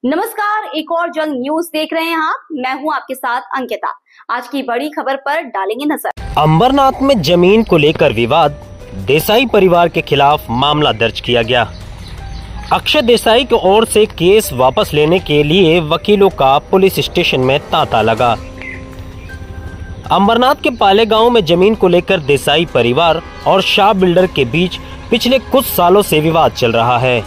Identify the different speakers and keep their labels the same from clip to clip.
Speaker 1: नमस्कार, एक और जंग न्यूज देख रहे हैं आप। मैं हूं आपके साथ अंकिता। आज की बड़ी खबर पर डालेंगे नजर।
Speaker 2: अंबरनाथ में जमीन को लेकर विवाद, देसाई परिवार के खिलाफ मामला दर्ज किया गया। अक्षय देसाई की ओर से केस वापस लेने के लिए वकीलों का पुलिस स्टेशन में तांता लगा। अंबरनाथ के पाले गांव में जमीन को लेकर देसाई परिवार और शाह बिल्डर के बीच पिछले कुछ सालों से विवाद चल रहा है।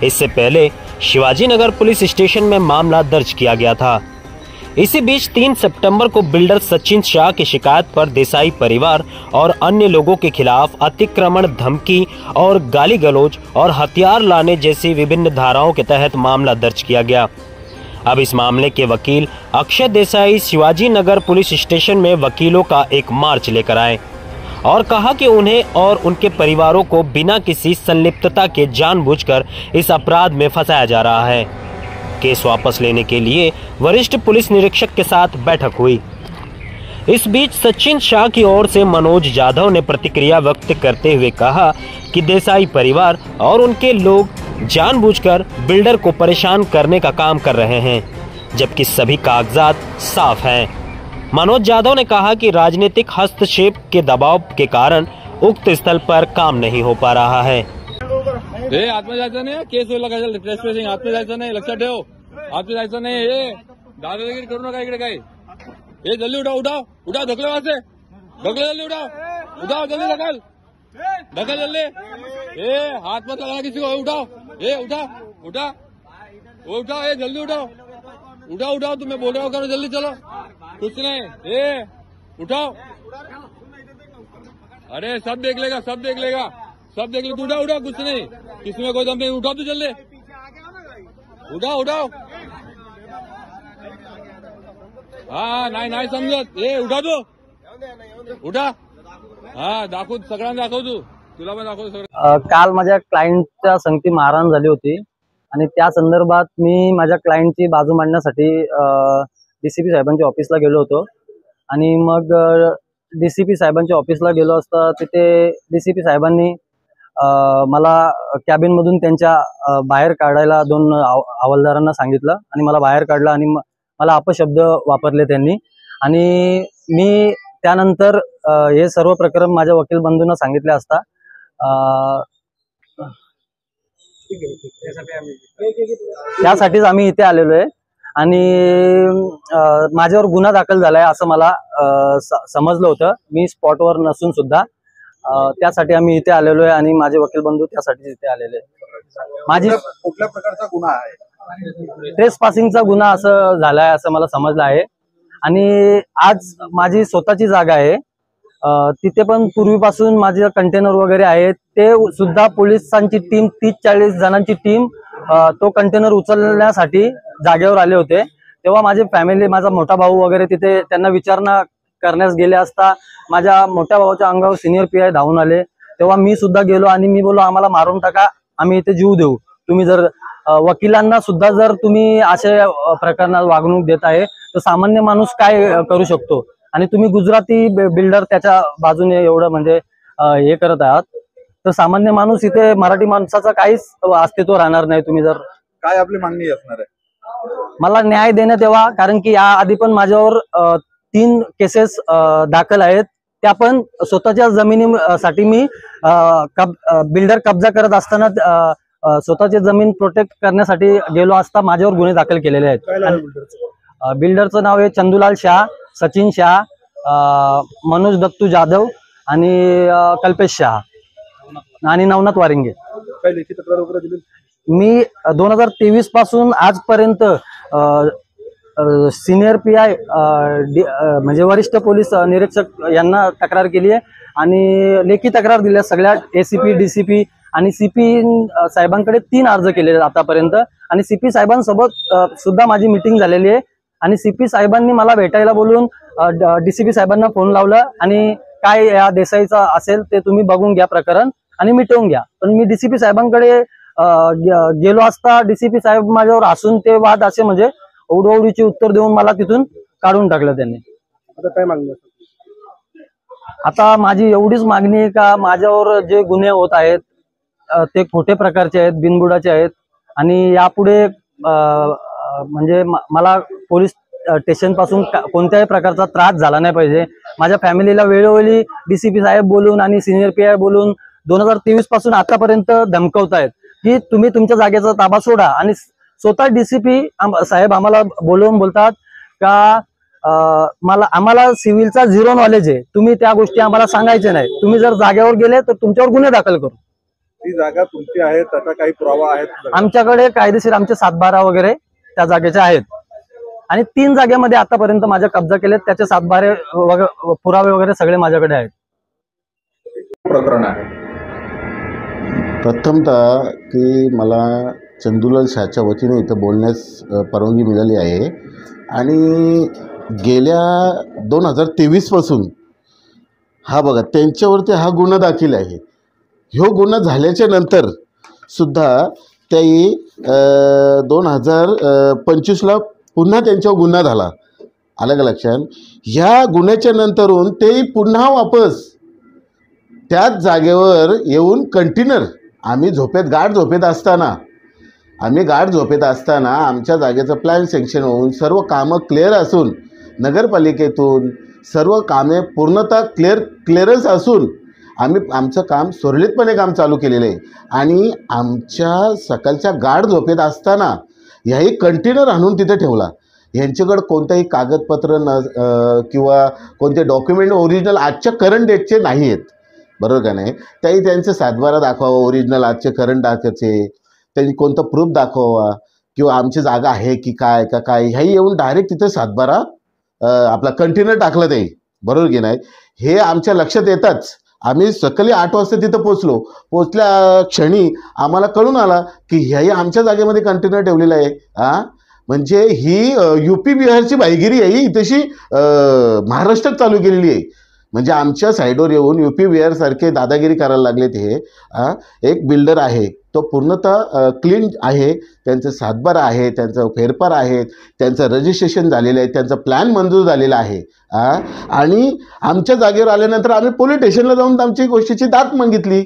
Speaker 2: इससे पहले शिवाजी नगर पुलिस स्टेशन में मामला दर्ज किया गया था। इसी बीच 3 सितंबर को बिल्डर सचिन शाह की शिकायत पर देसाई परिवार और अन्य लोगों के खिलाफ अतिक्रमण, धमकी और गाली गलौज और हथियार लाने जैसी विभिन्न धाराओं के तहत मामला दर्ज किया गया। अब इस मामले के वकील अक्षय देसाई शिवाजी नगर पुलिस स्टेशन में वकीलों का एक मार्च लेकर आए और कहा कि उन्हें और उनके परिवारों को बिना किसी संलिप्तता के जानबूझकर इस अपराध में फंसाया जा रहा है। केस वापस लेने के लिए वरिष्ठ पुलिस निरीक्षक के साथ बैठक हुई। इस बीच सचिन शाह की ओर से मनोज जाधव ने प्रतिक्रिया व्यक्त करते हुए कहा कि देसाई परिवार और उनके लोग जानबूझकर बिल्डर को परेशान करने का काम कर रहे हैं, जबकि सभी कागजात साफ हैं। मनोज जाधव ने कहा कि राजनीतिक हस्तक्षेप के दबाव के कारण उक्त स्थल पर काम नहीं हो पा रहा है।
Speaker 3: आत में जायचं नाही, केस लगायचं, ट्रेसपेसिंग आत में जायचं नाही, लक्षात ठेव, आत में जायचं नाही। हे दादागिरी करू नका इकडे काही। हे जल्दी उठाव, उठाव, उठाव, ढकले वहां से, ढकले जल्दी, उठाव, उठाव, जल्दी ढकल, ढकल जल्दी। ए हाथ मत लगाना किसी को, उठाओ, ए उठा, उठा, वो उठाओ, ए जल्दी उठाओ, उठाओ, उठाओ, तुम्हें बोल रहा हो, करो जल्दी, चलो, कुछ नहीं, ए उठाओ। अरे सब देख लेगा, सब देख लेगा, सब देख ले, तू उठाओ, उठाओ, कुछ नहीं, किसी में कोई दम नहीं, उठाओ तू जल्दी, उठाओ, उठाओ। हाँ नाही नाही समजत, ए उठा तू, उठा, हा दाखव, सगळ्यांना दाखव, तुला पण दाखव सगळं।
Speaker 4: काल माझ्या क्लायंटच्या संगती मारहाण झाली होती आणि त्या संदर्भात मी माझ्या क्लायंटची बाजू मांडण्यासाठी डीसीपी साहेबांच्या ऑफिसला गेलो होतो आणि मग डीसीपी साहेबांच्या ऑफिसला गेलो असता तिथे डीसीपी साहेबांनी मला कॅबिन मधून त्यांच्या बाहेर काढायला 2 हवालदारांना सांगितलं आणि मला बाहेर काढलं आणि मला अपशब्द वापरले त्यांनी आणि मी त्यानंतर हे सर्व प्रकरण माझ्या वकील बंधूंना सांगितले असता त्यासाठीच आम्ही इथे आलेलो आहे आणि माझ्यावर गुन्हा दाखल झालाय असं मला समजलं होतं। मी स्पॉटवर नसून सुद्धा त्यासाठी आम्ही इथे आलेलो आहे आणि माझे वकील बंधू त्यासाठी इथे आलेले आहेत। माझी
Speaker 5: कुठल्या प्रकारचा गुन्हा आहे?
Speaker 4: ट्रेसपासिंगचा गुन्हा असं झालाय असं मला समजलं आहे आणि आज माझी स्वतःची जागा आहे, तिथे पण पूर्वीपासून माझे कंटेनर वगैरे आहेत, ते सुद्धा पोलिसांची टीम 30-40 जणांची टीम तो कंटेनर उचलण्यासाठी जागेवर आले होते। तेव्हा माझी फॅमिली, माझा मोठा भाऊ वगैरे तिथे त्यांना विचारणा करण्यास गेले असता माझ्या मोठ्या भावाच्या अंगावर सिनियर पीआय धावून आले। तेव्हा मी सुद्धा गेलो आणि मी बोललो आम्हाला मारून टाका, आम्ही इथे जीव देऊ, तुम्ही जर वकिलांना सुद्धा जर तुम्ही अशा प्रकरणात वागणूक देत आहे तर सामान्य माणूस काय करू शकतो आणि तुम्ही गुजराती बिल्डर त्याच्या बाजूने एवढं म्हणजे हे करत आहात तर सामान्य माणूस इथे मराठी माणसाचं काहीच अस्तित्व राहणार नाही। तुम्ही जर
Speaker 5: काय आपली मागणी असणार आहे?
Speaker 4: मला न्याय देण्यात यावा, कारण की या आधी पण माझ्यावर 3 केसेस दाखल आहेत, त्या पण स्वतःच्या जमिनीसाठी मी बिल्डर कब्जा करत असताना स्वतःची जमीन प्रोटेक्ट करण्यासाठी गेलो असता माझ्यावर गुन्हे दाखल केलेले आहेत। बिल्डरचं नाव आहे चंदूलाल शाह, सचिन शाह, मनोज दत्तू जाधव आणि कल्पेश शाह आणि नवनाथ वारिंगे।
Speaker 5: काय लेखी तक्रार वगैरे दिली?
Speaker 4: मी 2023 पासून आजपर्यंत सिनियर पीआय म्हणजे वरिष्ठ पोलीस निरीक्षक यांना तक्रार केली आहे आणि लेखी तक्रार दिल्या सगळ्या एसीपी, डीसीपी आणि सीपी साहेबांकडे 3 अर्ज केलेले आतापर्यंत आणि सीपी साहेबांसोबत सुद्धा माझी मीटिंग झालेली आहे आणि सीपी साहेबांनी मला भेटायला बोलून डीसीपी साहेबांना फोन लावला आणि काय या देसाईचा असेल ते तुम्ही बघून घ्या प्रकरण आणि मिटवून घ्या। पण मी डीसीपी साहेबांकडे गेलो असता डीसीपी साहेब माझ्यावर हसून ते वाद असे म्हणजे ओढवडीची उत्तर देऊन मला तिथून काढून टाकलं त्यांनी।
Speaker 5: आता काय मागणी?
Speaker 4: आता माझी एवढीच मागणी आहे का माझ्यावर जे गुन्हे होत आहेत ते खोटे प्रकारचे आहेत, बिनबुडाचे आहेत आणि यापुढे म्हणजे मला पोलीस स्टेशन पासून कोणत्याही प्रकारचा त्रास झाला नाही पाहिजे. माझ्या फॅमिलीला वेळोवेळी डीसीपी साहेब बोलून आणि सिनियर पीआय बोलून 2023 पासून आतापर्यंत धमकावतायत की तुम्ही तुमच्या जागेचा ताबा सोडा. आणि स्वतः डीसीपी साहेब आम्हाला बोलवून बोलतात का आम्हाला सिव्हिलचा 0 नॉलेज आहे, तुम्ही त्या गोष्टी आम्हाला सांगायचे नाही, तुम्ही जर जागेवर गेले तर तुमच्यावर गुन्हे दाखल करू.
Speaker 5: ती जागा तुमची आहे, त्याचा काही पुरावा आहे?
Speaker 4: आमच्याकडे कायदेशीर आमचे 7/12 वगैरे त्या जागेचे आहेत आणि 3 जागेमध्ये आतापर्यंत माझ्या कब्जा केलेत, त्याचे 7/12 पुरावे वगैरे सगळे माझ्याकडे आहेत.
Speaker 5: प्रकरण आहे
Speaker 6: प्रथमतः की मला चंदूलाल शाहच्या वतीने इथं बोलण्यास परवानगी मिळाली आहे आणि गेल्या 2023 पासून हा बघा त्यांच्यावरती हा गुन्हा दाखल आहे. ह्यो गुन्हा झाल्याच्या नंतर सुद्धा त्याही 2025ला पुन्हा त्यांच्यावर गुन्हा झाला. आलं का लक्षात? ह्या गुन्ह्याच्या नंतरून ते पुन्हा वापस त्याच जागेवर येऊन कंटेनर आम्ही गाढ झोपेत असताना आमच्या जागेचं प्लॅन सँक्शन होऊन सर्व कामं क्लिअर असून नगरपालिकेतून सर्व कामे पूर्णतः क्लिअरन्स असून आम्ही आमचं काम सुरळीतपणे काम चालू केलेलं आहे. आणि आमच्या सकाळच्या गाढ झोपेत असताना ह्याही कंटेनर आणून तिथे ठेवला. यांच्याकडे कोणताही कागदपत्र किंवा कोणते डॉक्युमेंट ओरिजिनल आजच्या करंट डेटचे नाही आहेत, बरोबर का नाही? त्याही त्यांचे 7/12 दाखवावं, ओरिजिनल आजचे करंट दाखवायचे, त्यांनी कोणतं प्रूफ दाखवावा किंवा आमची जागा आहे की काय ह्याही येऊन डायरेक्ट तिथे 7/12 आपला कंटेनर टाकलं ते, बरोबर की नाही? हे आमच्या लक्षात येताच आम्ही सकाळी 8 वाजता तिथं पोचल्या क्षणी आम्हाला कळून आला की ह्याही आमच्या जागेमध्ये कंटेनर ठेवलेलं आहे. म्हणजे ही UP बिहारची बाईगिरी आहे, ही तशी महाराष्ट्रात चालू केलेली आहे. म्हणजे आमच्या साईडवर येऊन UP बिहार सारखे दादागिरी करायला लागलेत. हे एक बिल्डर आहे, तो पूर्णतः क्लीन आहे, त्यांचं 7/12 आहे, त्यांचं फेरफार आहे, त्यांचं रजिस्ट्रेशन झालेलं आहे, त्यांचं प्लॅन मंजूर झालेला आहे. आणि आमच्या जागेवर आल्यानंतर आम्ही पोलीस स्टेशनला जाऊन आमची गोष्टीची दाद मागितली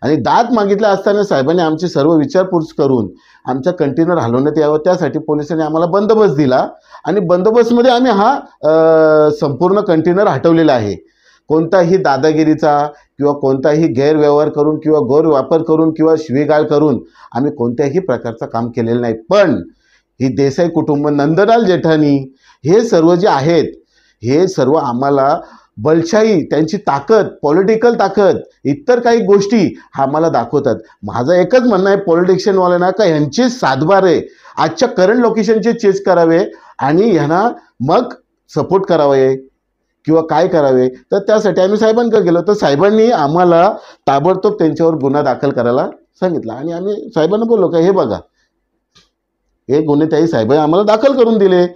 Speaker 6: आणि दाद मागितल्या असताना साहेबांनी आमची सर्व विचारपूस करून आमचा कंटेनर हलवण्यात यावं त्यासाठी पोलिसांनी आम्हाला बंदोबस्त दिला आणि बंदोबस्तमध्ये आम्ही हा संपूर्ण कंटेनर हटवलेला आहे. कोणताही दादागिरीचा किंवा कोणताही गैरव्यवहार करून किंवा गैरवापर करून किंवा शिवीगाळ करून आम्ही कोणत्याही प्रकारचं काम केलेलं नाही. पण ही देसाई कुटुंब, नंदलाल जेठानी, हे सर्व जे आहेत हे सर्व आम्हाला बलशाही, त्यांची ताकद, पॉलिटिकल ताकद, इतर काही गोष्टी आम्हाला दाखवतात. माझं एकच म्हणणं आहे पॉलिटिशियनवाल्यांना का ह्यांची 7/12 आजच्या करंट लोकेशनचे चेस करावे आणि ह्यांना मग सपोर्ट करावे किंवा काय करावे. तर त्यासाठी आम्ही साहेबांकडे गेलो तर साहेबांनी आम्हाला ताबडतोब त्यांच्यावर गुन्हा दाखल करायला सांगितला आणि आम्ही साहेबांना बोललो का हे बघा हे गुन्हे त्याही साहेबांनी आम्हाला दाखल करून दिले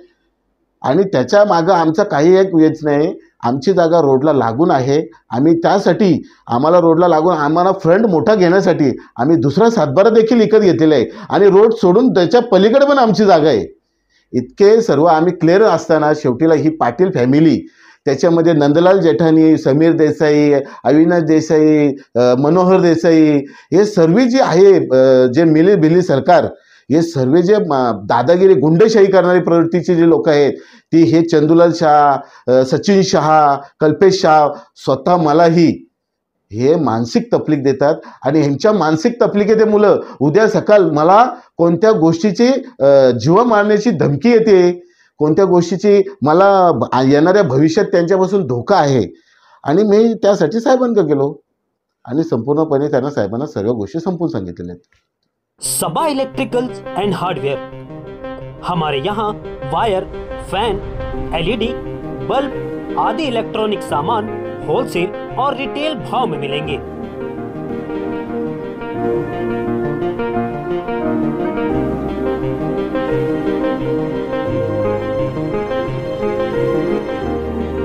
Speaker 6: आणि त्याच्या मागं आमचा काही एक वेच नाही. आमची जागा रोडला लागून आहे, आम्ही त्यासाठी आम्हाला रोडला लागून आम्हाला फ्रंट मोठा घेण्यासाठी आम्ही दुसरा 7/12 देखील विकत घेतलेला आहे आणि रोड सोडून त्याच्या पलीकडे पण आमची जागा आहे. इतके सर्व आम्ही क्लिअर असताना शेवटीला ही पाटील फॅमिली, त्याच्यामध्ये नंदलाल जेठानी, समीर देसाई, अविनाश देसाई, मनोहर देसाई, हे सर्व जे आहे जे मिली सरकार, हे सर्व जे दादागिरी गुंडशाही करणारी प्रवृत्तीचे जे लोक आहेत ती हे चंदूलाल शाह, सचिन शहा, कल्पेश शाह स्वतः मलाही हे मानसिक तकलीफ देतात आणि ह्यांच्या मानसिक तकलीफेमुळे उद्या सकाळ मला कोणत्या गोष्टीची जीव मारण्याची धमकी येते, कोणत्या गोष्टीची मला येणाऱ्या भविष्यात त्यांच्यापासून धोका आहे. आणि मी त्यासाठी साहेबांकडे गेलो आणि संपूर्णपणे त्यांना साहेबांना सर्व गोष्टी संपून सांगितलेल्या आहेत.
Speaker 2: सबा इलेक्ट्रिकल्स एंड हार्डवेयर, हमारे यहाँ वायर, फैन, LED, बल्ब आदि इलेक्ट्रॉनिक सामान होलसेल और रिटेल भाव में मिलेंगे।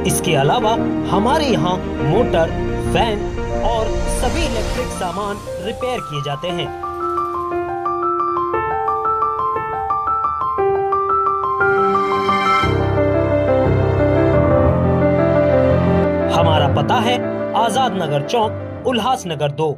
Speaker 2: इसके अलावा हमारे यहाँ मोटर, फैन और सभी इलेक्ट्रिक सामान रिपेयर किए जाते हैं। हमारा पता है आजाद नगर चौक, उल्हासनगर 2।